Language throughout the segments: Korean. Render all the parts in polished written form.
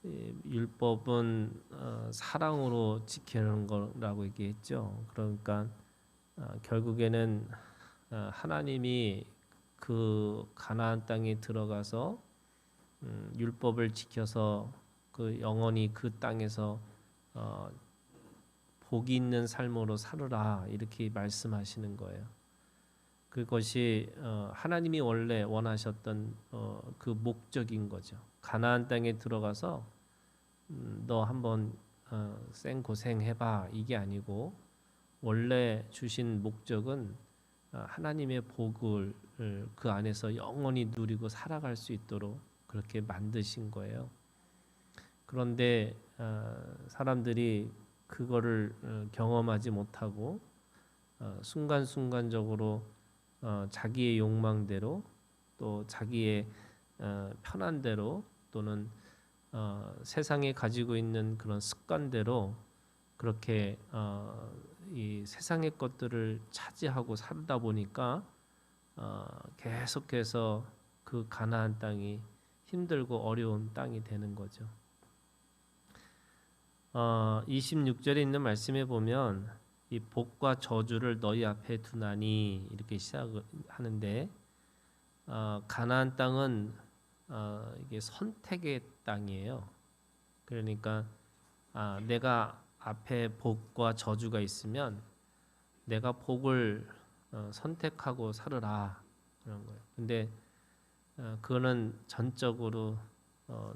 율법은 사랑으로 지키는 거라고 얘기했죠. 그러니까 결국에는 하나님이 그 가나안 땅에 들어가서 율법을 지켜서 그 영원히 그 땅에서 어, 복이 있는 삶으로 살으라 이렇게 말씀하시는 거예요. 그것이 하나님이 원래 원하셨던 그 목적인 거죠. 가나안 땅에 들어가서 너 한번 생고생 해봐 이게 아니고 원래 주신 목적은 하나님의 복을 그 안에서 영원히 누리고 살아갈 수 있도록 그렇게 만드신 거예요. 그런데 사람들이 그거를 경험하지 못하고 순간순간적으로 자기의 욕망대로 또 자기의 편한대로 또는 세상에 가지고 있는 그런 습관대로 그렇게 이 세상의 것들을 차지하고 살다 보니까 계속해서 그 가나안 땅이 힘들고 어려운 땅이 되는 거죠. 26절에 있는 말씀에 보면 이 복과 저주를 너희 앞에 두나니 이렇게 시작하는데 가나안 땅은 이게 선택의 땅이에요. 그러니까 내가 앞에 복과 저주가 있으면 내가 복을 선택하고 살으라 그런 거예요. 근데 그거는 전적으로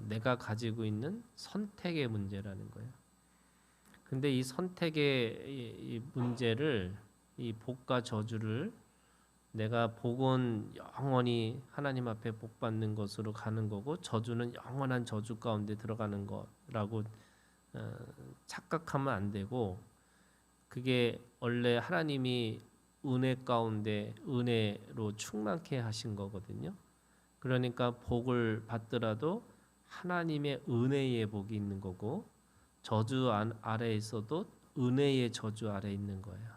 내가 가지고 있는 선택의 문제라는 거예요. 근데 이 선택의 이 문제를 이 복과 저주를 내가 복은 영원히 하나님 앞에 복 받는 것으로 가는 거고 저주는 영원한 저주 가운데 들어가는 거라고 착각하면 안 되고 그게 원래 하나님이 은혜 가운데 은혜로 충만케 하신 거거든요. 그러니까 복을 받더라도 하나님의 은혜의 복이 있는 거고 저주 아래에 있어도 은혜의 저주 아래에 있는 거예요.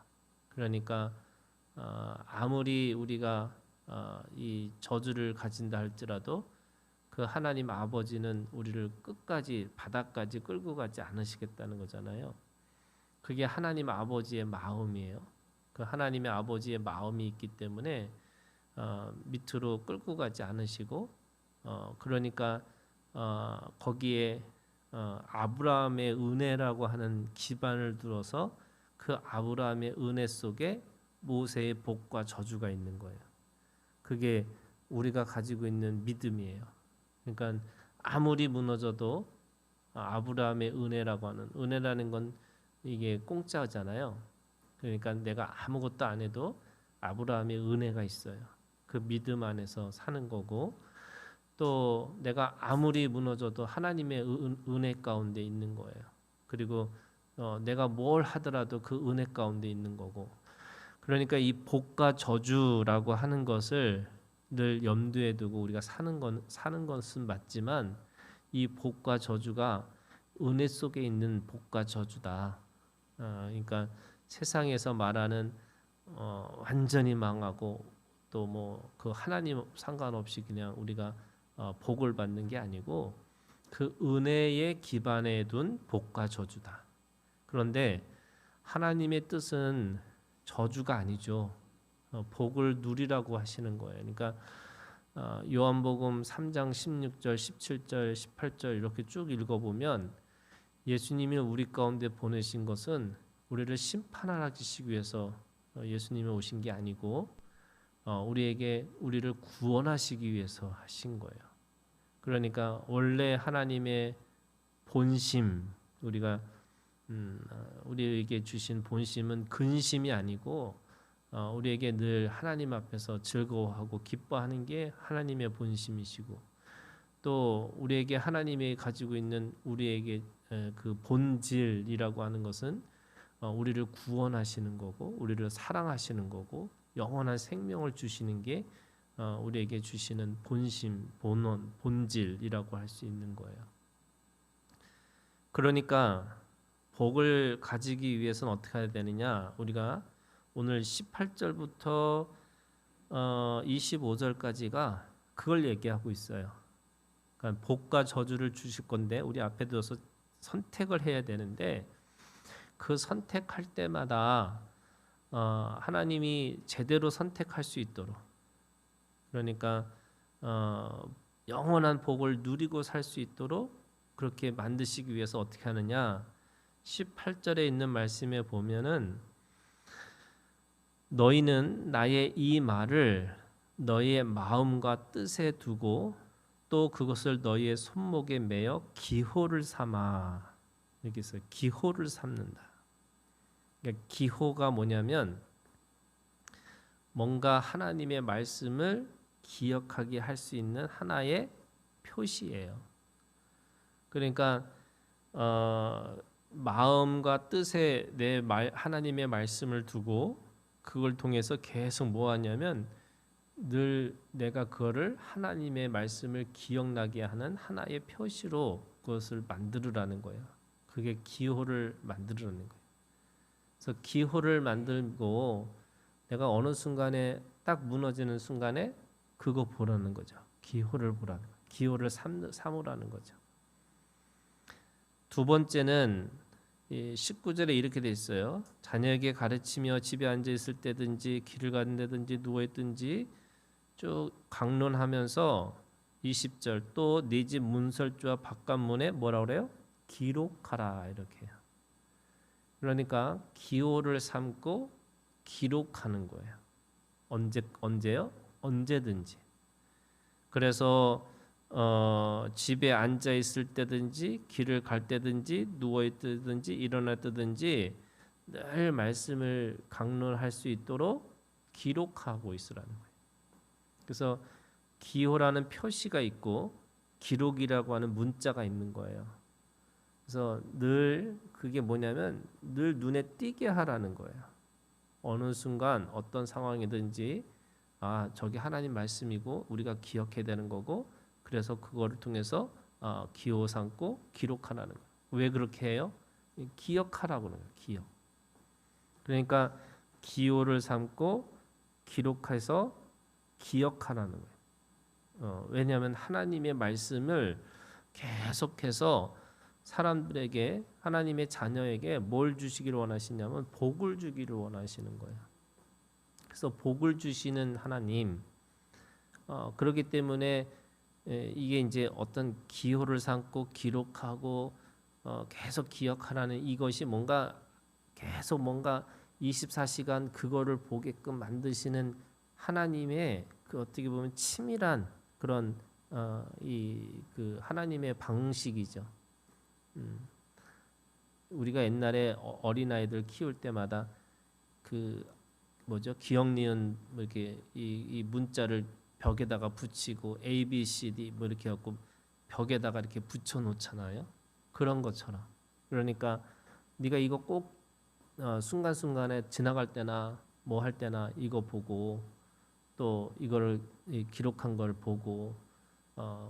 그러니까 아무리 우리가 이 저주를 가진다 할지라도 그 하나님 아버지는 우리를 끝까지 바닥까지 끌고 가지 않으시겠다는 거잖아요. 그게 하나님 아버지의 마음이에요. 그 하나님의 아버지의 마음이 있기 때문에 밑으로 끌고 가지 않으시고 그러니까 거기에 아브라함의 은혜라고 하는 기반을 두어서 그 아브라함의 은혜 속에 모세의 복과 저주가 있는 거예요. 그게 우리가 가지고 있는 믿음이에요. 그러니까 아무리 무너져도 아브라함의 은혜라고 하는 은혜라는 건 이게 공짜잖아요. 그러니까 내가 아무것도 안 해도 아브라함의 은혜가 있어요. 그 믿음 안에서 사는 거고 또 내가 아무리 무너져도 하나님의 은혜 가운데 있는 거예요. 그리고 내가 뭘 하더라도 그 은혜 가운데 있는 거고 그러니까 이 복과 저주라고 하는 것을 늘 염두에 두고 우리가 사는 것은 맞지만 이 복과 저주가 은혜 속에 있는 복과 저주다. 그러니까 세상에서 말하는 완전히 망하고 또 뭐 그 하나님 상관없이 그냥 우리가 복을 받는 게 아니고 그 은혜의 기반에 둔 복과 저주다. 그런데 하나님의 뜻은 저주가 아니죠. 복을 누리라고 하시는 거예요. 그러니까 요한복음 3장 16절, 17절, 18절 이렇게 쭉 읽어보면 예수님이 우리 가운데 보내신 것은 우리를 심판하시기 위해서 예수님이 오신 게 아니고 우리를 구원하시기 위해서 하신 거예요. 그러니까 원래 하나님의 본심 우리에게 주신 본심은 근심이 아니고 우리에게 늘 하나님 앞에서 즐거워하고 기뻐하는 게 하나님의 본심이시고 또 우리에게 하나님이 가지고 있는 우리에게 그 본질이라고 하는 것은 우리를 구원하시는 거고 우리를 사랑하시는 거고 영원한 생명을 주시는 게 우리에게 주시는 본심, 본원, 본질이라고 할 수 있는 거예요. 그러니까 복을 가지기 위해서는 어떻게 해야 되느냐? 우리가 오늘 18절부터 25절까지가 그걸 얘기하고 있어요. 그러니까 복과 저주를 주실 건데 우리 앞에 둬서 선택을 해야 되는데 그 선택할 때마다 하나님이 제대로 선택할 수 있도록 그러니까 영원한 복을 누리고 살 수 있도록 그렇게 만드시기 위해서 어떻게 하느냐 18절에 있는 말씀에 보면은 너희는 나의 이 말을 너희의 마음과 뜻에 두고 또 그것을 너희의 손목에 매어 기호를 삼아 이렇게 있어요. 기호를 삼는다. 그러니까 기호가 뭐냐면 뭔가 하나님의 말씀을 기억하게 할 수 있는 하나의 표시예요. 그러니까 마음과 뜻에 하나님의 말씀을 두고 그걸 통해서 계속 뭐 하냐면 늘 내가 그거를 하나님의 말씀을 기억나게 하는 하나의 표시로 그것을 만들으라는 거예요. 그게 기호를 만들으라는 거예요. 그래서 기호를 만들고 내가 어느 순간에 딱 무너지는 순간에 그거 보라는 거죠. 기호를 보라는 거예요. 기호를 삼으라는 거죠. 두 번째는 19절에 이렇게 돼 있어요. 자녀에게 가르치며 집에 앉아 있을 때든지 길을 가는 데든지 누워 있든지 쭉 강론하면서 20절 또 네 집 문설주와 바깥문에 뭐라 그래요? 기록하라 이렇게 해요. 그러니까 기호를 삼고 기록하는 거예요. 언제요? 언제든지. 그래서 집에 앉아 있을 때든지 길을 갈 때든지 누워 있든지 일어날 때든지 늘 말씀을 강론할 수 있도록 기록하고 있으라는 거예요. 그래서 기호라는 표시가 있고 기록이라고 하는 문자가 있는 거예요. 그래서 늘 그게 뭐냐면 늘 눈에 띄게 하라는 거예요. 어느 순간 어떤 상황이든지 저게 하나님 말씀이고 우리가 기억해야 되는 거고 그래서 그거를 통해서 기호 삼고 기록하라는 거예요. 왜 그렇게 해요? 기억하라고 하는 거예요. 기억. 그러니까 기호를 삼고 기록해서 기억하라는 거예요. 왜냐하면 하나님의 말씀을 계속해서 사람들에게 하나님의 자녀에게 뭘 주시기를 원하시냐면 복을 주기를 원하시는 거예요. 그래서 복을 주시는 하나님 그렇기 때문에 이게 이제 어떤 기호를 삼고 기록하고 계속 기억하라는 이것이 뭔가 계속 뭔가 24시간 그거를 보게끔 만드시는 하나님의 그 어떻게 보면 치밀한 그런 그 하나님의 방식이죠. 우리가 옛날에 어린아이들 키울 때마다 그 뭐죠? 기억 니은 뭐 이렇게 이 문자를 벽에다가 붙이고 A, B, C, D 뭐 이렇게 갖고 벽에다가 이렇게 붙여 놓잖아요. 그런 것처럼. 그러니까 네가 이거 꼭 순간순간에 지나갈 때나 뭐 할 때나 이거 보고 또 이거를 기록한 걸 보고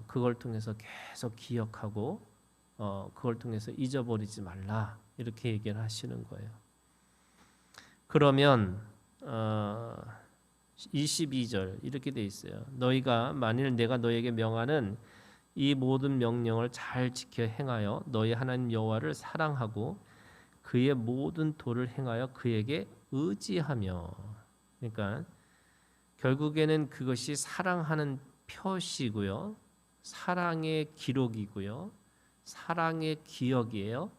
그걸 통해서 계속 기억하고 그걸 통해서 잊어버리지 말라 이렇게 얘기를 하시는 거예요. 그러면 22절 이렇게 돼 있어요. 너희가 만일 내가 너희에게 명하는 이 모든 명령을 잘 지켜 행하여 너희 하나님 여호와를 사랑하고 그의 모든 도를 행하여 그에게 의지하며 그러니까 결국에는 그것이 사랑하는 표시고요. 사랑의 기록이고요. 사랑의 기억이에요.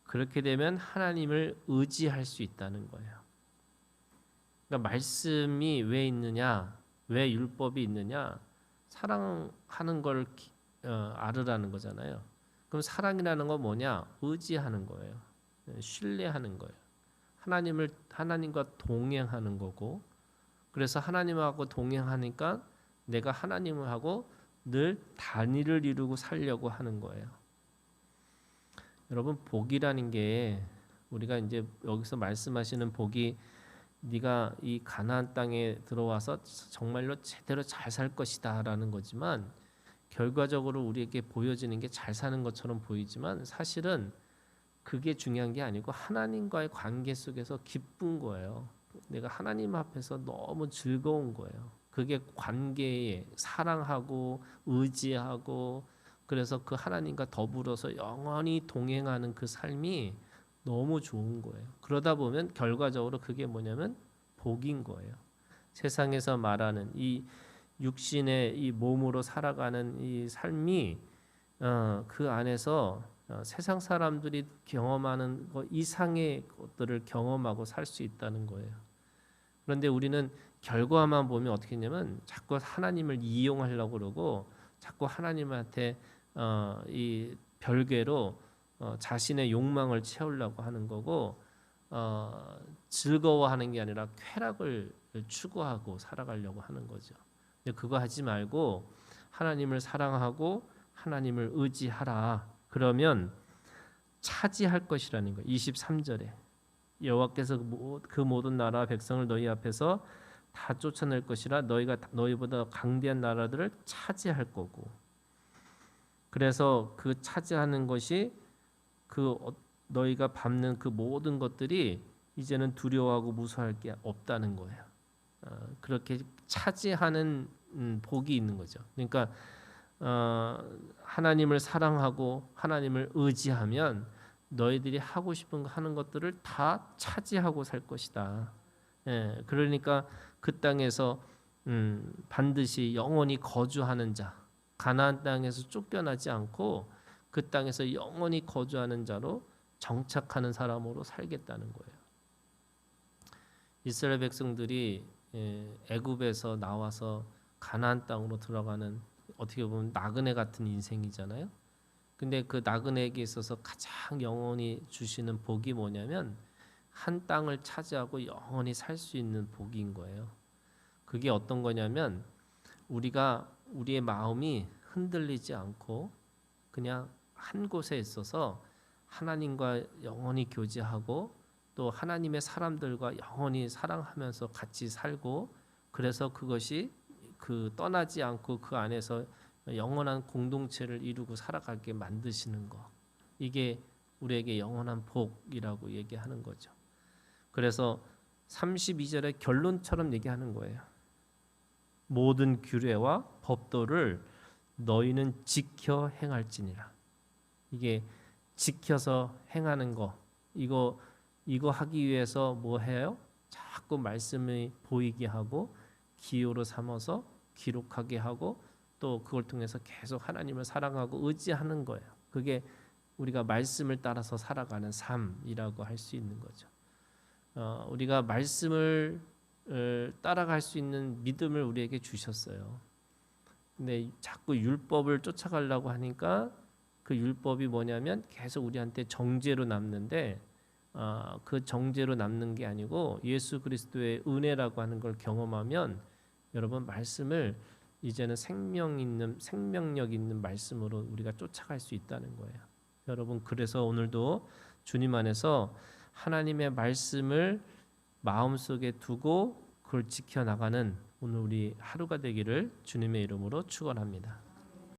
그렇게 되면 하나님을 의지할 수 있다는 거예요. 그러니까 말씀이 왜 있느냐? 왜 율법이 있느냐? 사랑하는 걸 알으라는 거잖아요. 그럼 사랑이라는 건 뭐냐? 의지하는 거예요. 신뢰하는 거예요. 하나님과 동행하는 거고 그래서 하나님하고 동행하니까 내가 하나님하고 늘 단일을 이루고 살려고 하는 거예요. 여러분 복이라는 게 우리가 이제 여기서 말씀하시는 복이 네가 이 가나안 땅에 들어와서 정말로 제대로 잘 살 것이다라는 거지만 결과적으로 우리에게 보여지는 게 잘 사는 것처럼 보이지만 사실은 그게 중요한 게 아니고 하나님과의 관계 속에서 기쁜 거예요. 내가 하나님 앞에서 너무 즐거운 거예요. 그게 관계에 사랑하고 의지하고 그래서 그 하나님과 더불어서 영원히 동행하는 그 삶이 너무 좋은 거예요. 그러다 보면 결과적으로 그게 뭐냐면 복인 거예요. 세상에서 말하는 이 육신의 이 몸으로 살아가는 이 삶이 그 안에서 세상 사람들이 경험하는 것 이상의 것들을 경험하고 살 수 있다는 거예요. 그런데 우리는 결과만 보면 어떻게 했냐면 자꾸 하나님을 이용하려고 그러고 자꾸 하나님한테 이 별개로 자신의 욕망을 채우려고 하는 거고 즐거워하는 게 아니라 쾌락을 추구하고 살아가려고 하는 거죠. 근데 그거 하지 말고 하나님을 사랑하고 하나님을 의지하라. 그러면 차지할 것이라는 거예요. 23절에 여호와께서 그 모든 나라 백성을 너희 앞에서 다 쫓아낼 것이라 너희가 너희보다 강대한 나라들을 차지할 거고. 그래서 그 차지하는 것이 그 너희가 밟는 그 모든 것들이 이제는 두려워하고 무서워할 게 없다는 거예요. 그렇게 차지하는 복이 있는 거죠. 그러니까 하나님을 사랑하고 하나님을 의지하면 너희들이 하고 싶은 거 하는 것들을 다 차지하고 살 것이다. 예, 그러니까 그 땅에서 반드시 영원히 거주하는 자, 가나안 땅에서 쫓겨나지 않고 그 땅에서 영원히 거주하는 자로 정착하는 사람으로 살겠다는 거예요. 이스라엘 백성들이 애굽에서 나와서 가나안 땅으로 들어가는 어떻게 보면 나그네 같은 인생이잖아요. 근데 그 나그네에게 있어서 가장 영원히 주시는 복이 뭐냐면 한 땅을 차지하고 영원히 살 수 있는 복인 거예요. 그게 어떤 거냐면 우리가 우리의 마음이 흔들리지 않고 그냥 한 곳에 있어서 하나님과 영원히 교제하고 또 하나님의 사람들과 영원히 사랑하면서 같이 살고 그래서 그것이 그 떠나지 않고 그 안에서 영원한 공동체를 이루고 살아가게 만드시는 거. 이게 우리에게 영원한 복이라고 얘기하는 거죠. 그래서 32절의 결론처럼 얘기하는 거예요. 모든 규례와 법도를 너희는 지켜 행할지니라. 이게 지켜서 행하는 거. 이거 하기 위해서 뭐 해요? 자꾸 말씀이 보이게 하고 기호로 삼아서 기록하게 하고 또 그걸 통해서 계속 하나님을 사랑하고 의지하는 거예요. 그게 우리가 말씀을 따라서 살아가는 삶이라고 할 수 있는 거죠. 우리가 말씀을 따라갈 수 있는 믿음을 우리에게 주셨어요. 근데 자꾸 율법을 쫓아가려고 하니까 그 율법이 뭐냐면 계속 우리한테 정죄로 남는데 그 정죄로 남는 게 아니고 예수 그리스도의 은혜라고 하는 걸 경험하면 여러분 말씀을 이제는 생명력 있는 말씀으로 우리가 쫓아갈 수 있다는 거예요. 여러분 그래서 오늘도 주님 안에서 하나님의 말씀을 마음속에 두고 그걸 지켜나가는 오늘 우리 하루가 되기를 주님의 이름으로 축원합니다.